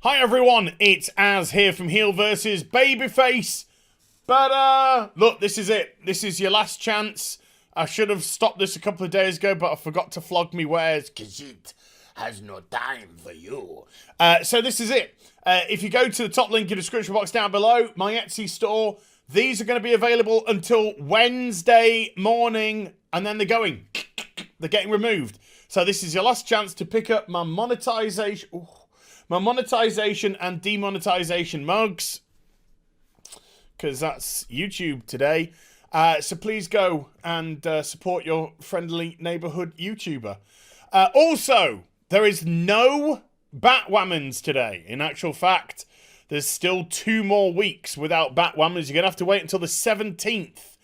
Hi everyone, it's Az here from HeelvsBabyface. But look, this is it. This is your last chance. I should have stopped this a couple of days ago, but I forgot to flog me wares because it has no time for you. So this is it. If you go to the top link in the description box down below, my Etsy store, these are going to be available until Wednesday morning, and then they're going. They're getting removed. So this is your last chance to pick up my monetization. Ooh. My monetization and demonetization mugs, because that's YouTube today. So please go and support your friendly neighborhood YouTuber. Also, there is no Batwhammons today. In actual fact, there's still 2 more weeks without Batwhammons. You're going to have to wait until the 17th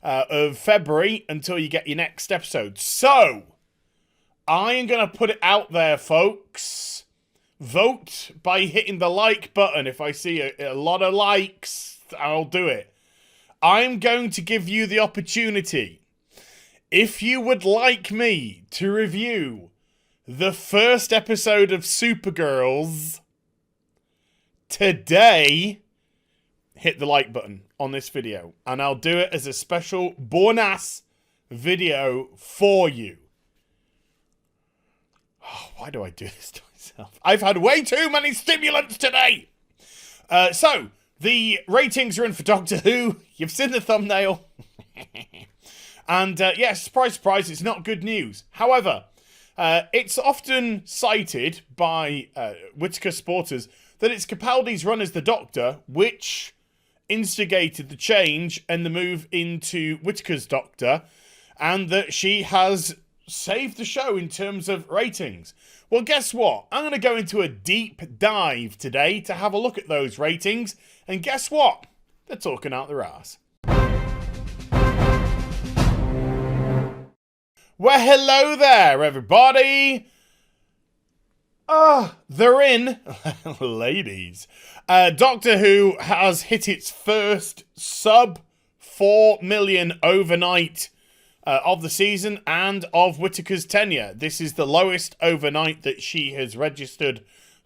of February until you get your next episode. So, I am going to put it out there, folks. Vote by hitting the like button. If I see a lot of likes, I'll do it. I'm going to give you the opportunity. If you would like me to review the first episode of Supergirls today, hit the like button on this video. And I'll do it as a special bonus video for you. Oh, why do I do this to myself? I've had way too many stimulants today. So, the ratings are in for Doctor Who. You've seen the thumbnail. And, yes, surprise, surprise, it's not good news. However, it's often cited by Whittaker supporters that it's Capaldi's run as the Doctor which instigated the change and the move into Whittaker's Doctor, and that she has saved the show in terms of ratings. Well, guess what? I'm going to go into a deep dive today to have a look at those ratings, and guess what? They're talking out their ass. Well, hello there, everybody. They're in. Ladies. Doctor Who has hit its first sub 4 million overnight of the season and of Whittaker's tenure. This is the lowest overnight that she has registered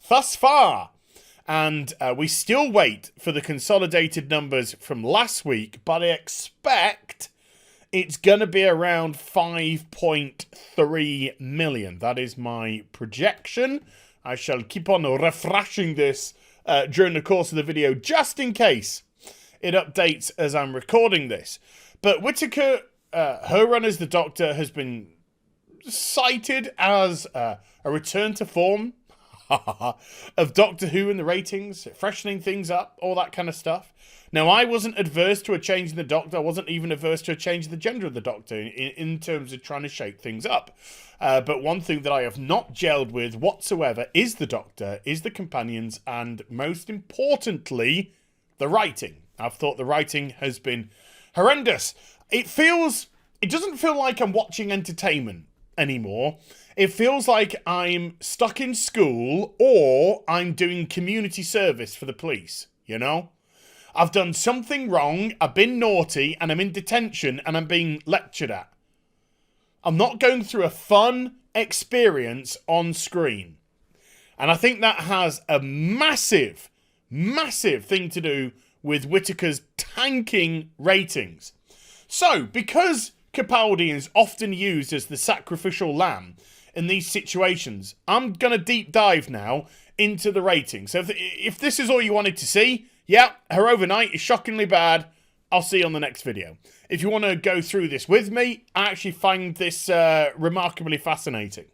thus far. And we still wait for the consolidated numbers from last week, but I expect it's going to be around 5.3 million. That is my projection. I shall keep on refreshing this during the course of the video, just in case it updates as I'm recording this. But Whittaker, her run as the Doctor has been cited as a return to form of Doctor Who in the ratings, freshening things up, all that kind of stuff. Now, I wasn't adverse to a change in the Doctor. I wasn't even adverse to a change in the gender of the Doctor in terms of trying to shake things up. But one thing that I have not gelled with whatsoever is the Doctor, is the companions, and most importantly, the writing. I've thought the writing has been horrendous. It doesn't feel like I'm watching entertainment anymore. It feels like I'm stuck in school or I'm doing community service for the police, you know? I've done something wrong, I've been naughty, and I'm in detention and I'm being lectured at. I'm not going through a fun experience on screen. And I think that has a massive, massive thing to do with Whittaker's tanking ratings. So, because Capaldi is often used as the sacrificial lamb in these situations, I'm going to deep dive now into the ratings. So if this is all you wanted to see, yeah, her overnight is shockingly bad. I'll see you on the next video. If you want to go through this with me, I actually find this remarkably fascinating.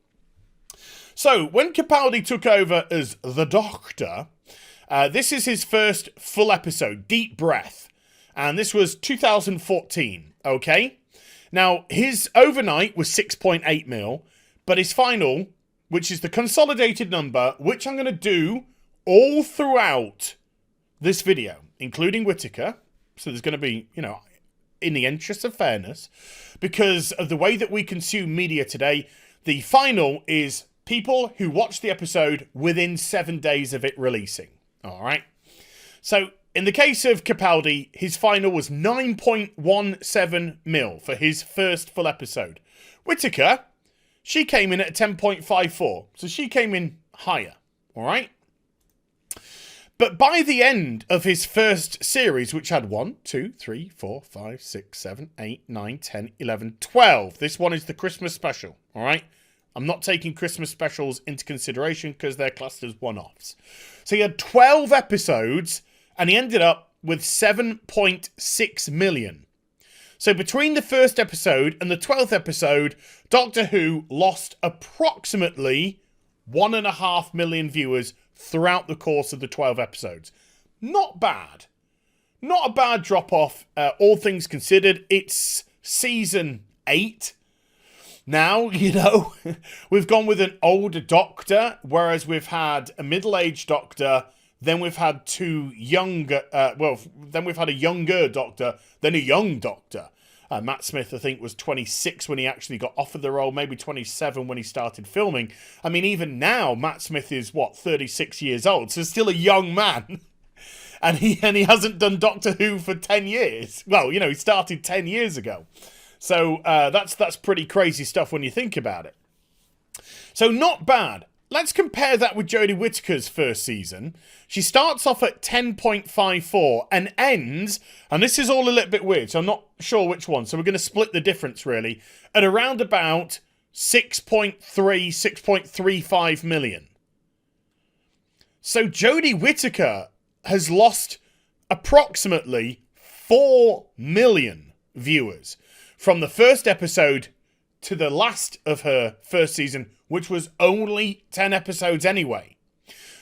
So, when Capaldi took over as the Doctor, this is his first full episode, Deep Breath. And this was 2014, okay? Now, his overnight was 6.8 mil, but his final, which is the consolidated number, which I'm going to do all throughout this video, including Whittaker. So there's going to be, you know, in the interest of fairness, because of the way that we consume media today, the final is people who watch the episode within 7 days of it releasing. All right? So, in the case of Capaldi, his final was 9.17 mil for his first full episode. Whittaker, she came in at 10.54, so she came in higher, all right? But by the end of his first series, which had 1, 2, 3, 4, 5, 6, 7, 8, 9, 10, 11, 12. This one is the Christmas special, all right? I'm not taking Christmas specials into consideration because they're classed as one-offs. So he had 12 episodes, and he ended up with 7.6 million. So between the first episode and the 12th episode, Doctor Who lost approximately 1.5 million viewers throughout the course of the 12 episodes. Not bad. Not a bad drop-off, all things considered. It's season 8. Now, you know, we've gone with an older Doctor, whereas we've had a middle-aged Doctor, then we've had two younger, then we've had a younger Doctor, then a young Doctor. Matt Smith, I think, was 26 when he actually got offered the role, maybe 27 when he started filming. I mean, even now, Matt Smith is, 36 years old, so still a young man. And he hasn't done Doctor Who for 10 years. Well, you know, he started 10 years ago. So that's pretty crazy stuff when you think about it. So not bad. Let's compare that with Jodie Whittaker's first season. She starts off at 10.54 and ends, and this is all a little bit weird, so I'm not sure which one, so we're going to split the difference really, at around about 6.35 million. So Jodie Whittaker has lost approximately 4 million viewers from the first episode to the last of her first season, which was only 10 episodes anyway.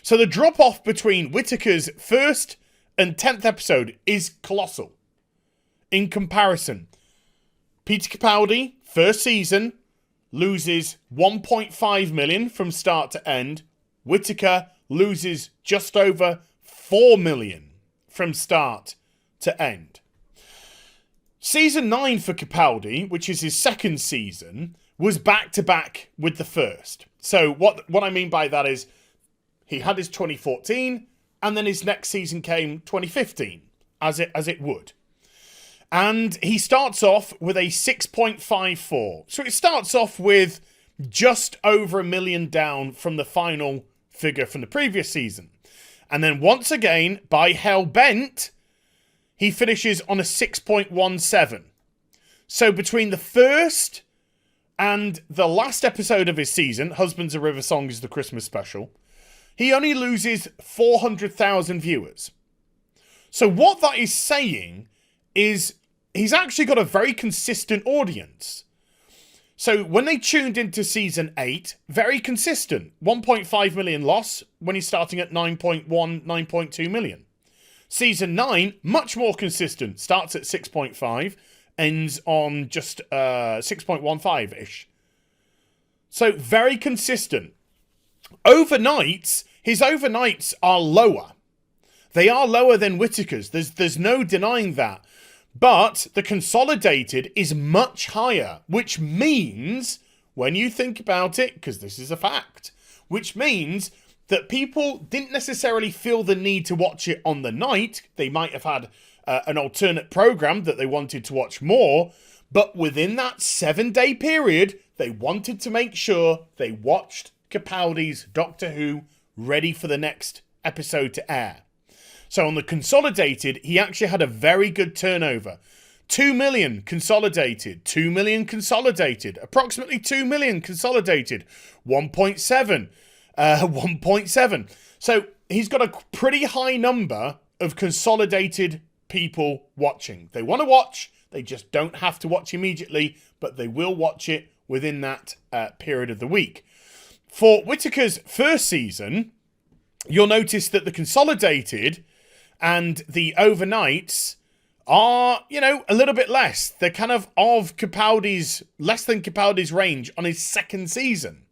So the drop-off between Whittaker's first and 10th episode is colossal. In comparison, Peter Capaldi, first season, loses 1.5 million from start to end. Whittaker loses just over 4 million from start to end. Season 9 for Capaldi, which is his second season, was back-to-back with the first. So what I mean by that is he had his 2014, and then his next season came 2015, as it would. And he starts off with a 6.54. So it starts off with just over 1 million down from the final figure from the previous season. And then once again, by hell bent, he finishes on a 6.17. So between the first and the last episode of his season, Husbands of River Song is the Christmas special, he only loses 400,000 viewers. So what that is saying is he's actually got a very consistent audience. So when they tuned into season 8, very consistent. 1.5 million loss when he's starting at 9.1, 9.2 million. Season 9, much more consistent. Starts at 6.5, ends on just 6.15-ish. So very consistent. Overnights, his overnights are lower. They are lower than Whittaker's. There's no denying that. But the consolidated is much higher, which means, when you think about it, because this is a fact, which means that people didn't necessarily feel the need to watch it on the night. They might have had an alternate program that they wanted to watch more, but within that 7-day period, they wanted to make sure they watched Capaldi's Doctor Who ready for the next episode to air. So on the consolidated, he actually had a very good turnover. 2 million consolidated, 2 million consolidated, approximately 2 million consolidated, 1.7, 1.7. So he's got a pretty high number of consolidated people watching. They want to watch, they just don't have to watch immediately, but they will watch it within that period of the week. For Whittaker's first season, you'll notice that the consolidated and the overnights are, you know, a little bit less. They're kind of Capaldi's, less than Capaldi's range on his second season.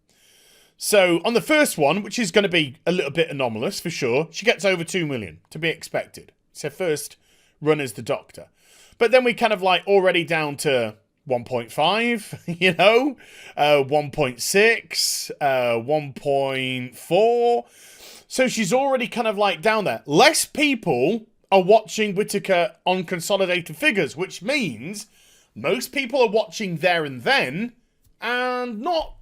So on the first one, which is going to be a little bit anomalous for sure, she gets over 2 million, to be expected. It's her first run as the Doctor. But then we kind of like already down to 1.5, you know, 1.6, 1.4. So she's already kind of like down there. Less people are watching Whittaker on consolidated figures, which means most people are watching there and then, and not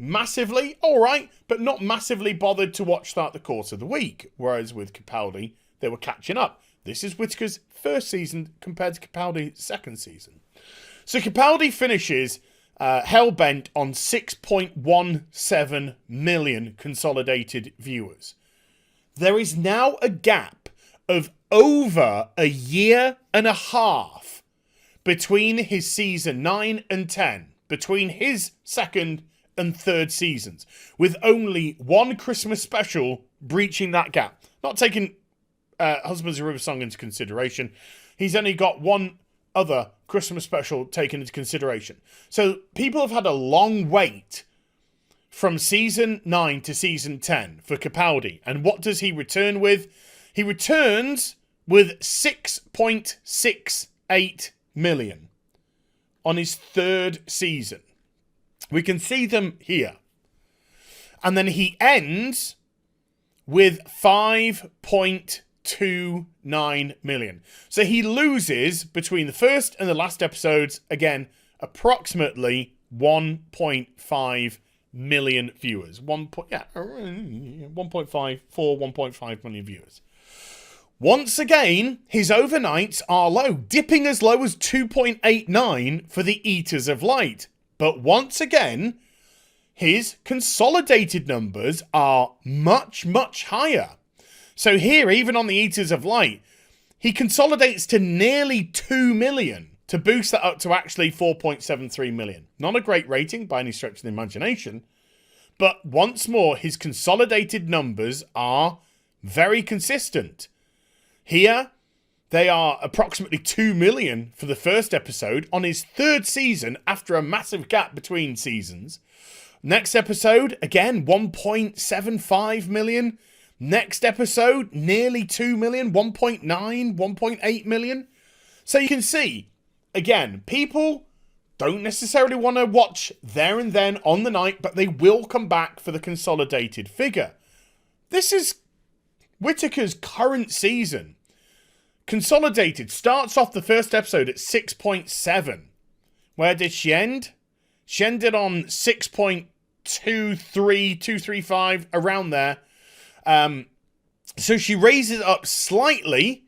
massively, all right, but not massively bothered to watch throughout the course of the week. Whereas with Capaldi, they were catching up. This is Whittaker's first season compared to Capaldi's second season. So Capaldi finishes hell-bent on 6.17 million consolidated viewers. There is now a gap of over a year and a half between his season 9 and 10, between his second and third seasons, with only one Christmas special breaching that gap. Not taking Husbands of River Song into consideration. He's only got one other Christmas special taken into consideration. So people have had a long wait from season 9 to season 10 for Capaldi. And what does he return with? He returns with 6.68 million on his third season. We can see them here. And then he ends with 5.29 million. So he loses between the first and the last episodes, again, approximately 1.5 million viewers. 1.5 million viewers. Once again, his overnights are low, dipping as low as 2.89 for the Eaters of Light. But once again, his consolidated numbers are much, much higher. So here, even on the Eaters of Light, he consolidates to nearly 2 million to boost that up to actually 4.73 million. Not a great rating by any stretch of the imagination. But once more, his consolidated numbers are very consistent. Here, they are approximately 2 million for the first episode on his third season after a massive gap between seasons. Next episode, again, 1.75 million. Next episode, nearly 2 million, 1.9, 1.8 million. So you can see, again, people don't necessarily want to watch there and then on the night, but they will come back for the consolidated figure. This is Whittaker's current season. Consolidated starts off the first episode at 6.7. Where did she end? She ended on 6.23, 235, around there. So she raises it up slightly,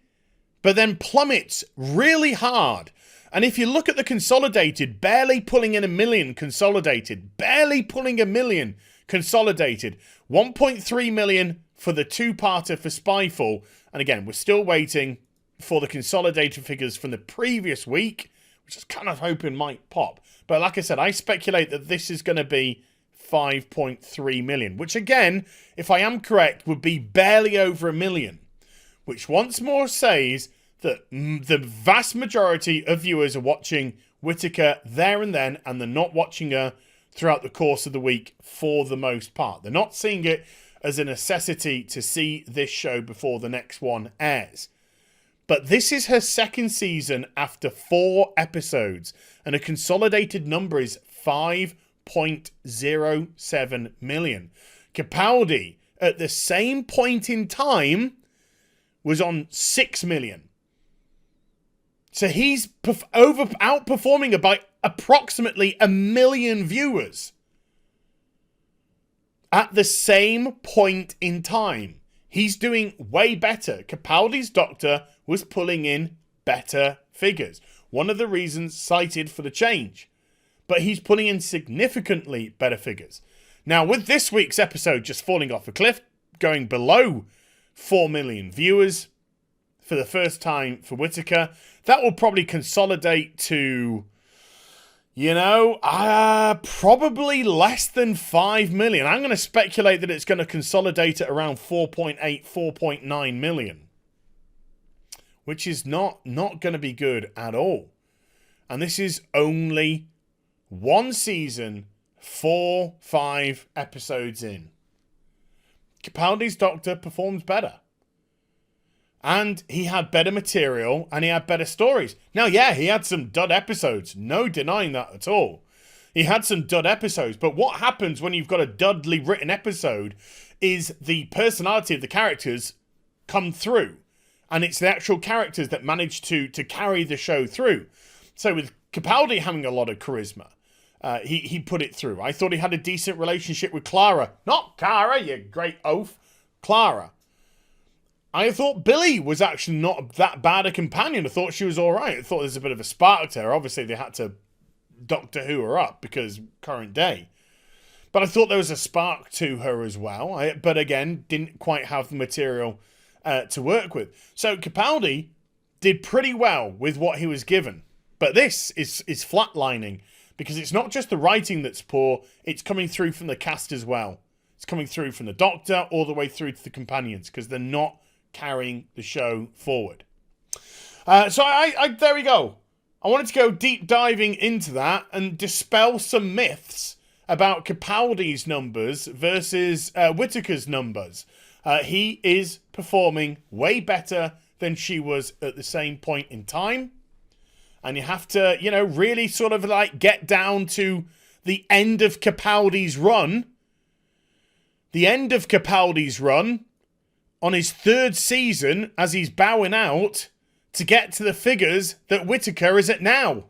but then plummets really hard. And if you look at the consolidated, barely pulling in 1 million consolidated, barely pulling 1 million consolidated, 1.3 million for the two-parter for Spyfall. And again, we're still waiting for the consolidated figures from the previous week, which I was kind of hoping might pop. But like I said, I speculate that this is going to be 5.3 million, which again, if I am correct, would be barely over 1 million, which once more says that the vast majority of viewers are watching Whittaker there and then, and they're not watching her throughout the course of the week for the most part. They're not seeing it as a necessity to see this show before the next one airs. But this is her second season after 4 episodes, and a consolidated number is 5.07 million. Capaldi, at the same point in time, was on 6 million. So he's outperforming her by approximately 1 million viewers at the same point in time. He's doing way better. Capaldi's doctor was pulling in better figures. One of the reasons cited for the change. But he's pulling in significantly better figures. Now, with this week's episode just falling off a cliff, going below 4 million viewers for the first time for Whittaker, that will probably consolidate to, probably less than 5 million. I'm going to speculate that it's going to consolidate at around 4.8, 4.9 million. Which is not going to be good at all. And this is only one season, 4-5 episodes in. Capaldi's doctor performs better. And he had better material, and he had better stories. Now, yeah, he had some dud episodes. No denying that at all. He had some dud episodes. But what happens when you've got a dudly written episode is the personality of the characters come through. And it's the actual characters that manage to carry the show through. So with Capaldi having a lot of charisma, he put it through. I thought he had a decent relationship with Clara. Not Cara, you great oaf. Clara. I thought Billy was actually not that bad a companion. I thought she was all right. I thought there's a bit of a spark to her. Obviously, they had to Doctor Who her up because current day. But I thought there was a spark to her as well. But again, didn't quite have the material to work with. So Capaldi did pretty well with what he was given. But this is flatlining because it's not just the writing that's poor. It's coming through from the cast as well. It's coming through from the Doctor all the way through to the companions because they're not carrying the show forward. So there we go. I wanted to go deep diving into that and dispel some myths about Capaldi's numbers versus Whittaker's numbers. He is performing way better than she was at the same point in time. And you have to, you know, really sort of like get down to the end of Capaldi's run. The end of Capaldi's run on his third season as he's bowing out to get to the figures that Whittaker is at now.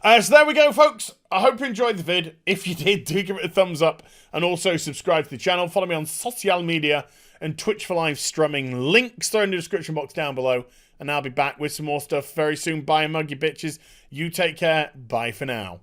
So there we go, folks. I hope you enjoyed the vid. If you did, do give it a thumbs up and also subscribe to the channel. Follow me on social media and Twitch for live streaming. Links are in the description box down below. And I'll be back with some more stuff very soon. Bye, mug, you bitches. You take care. Bye for now.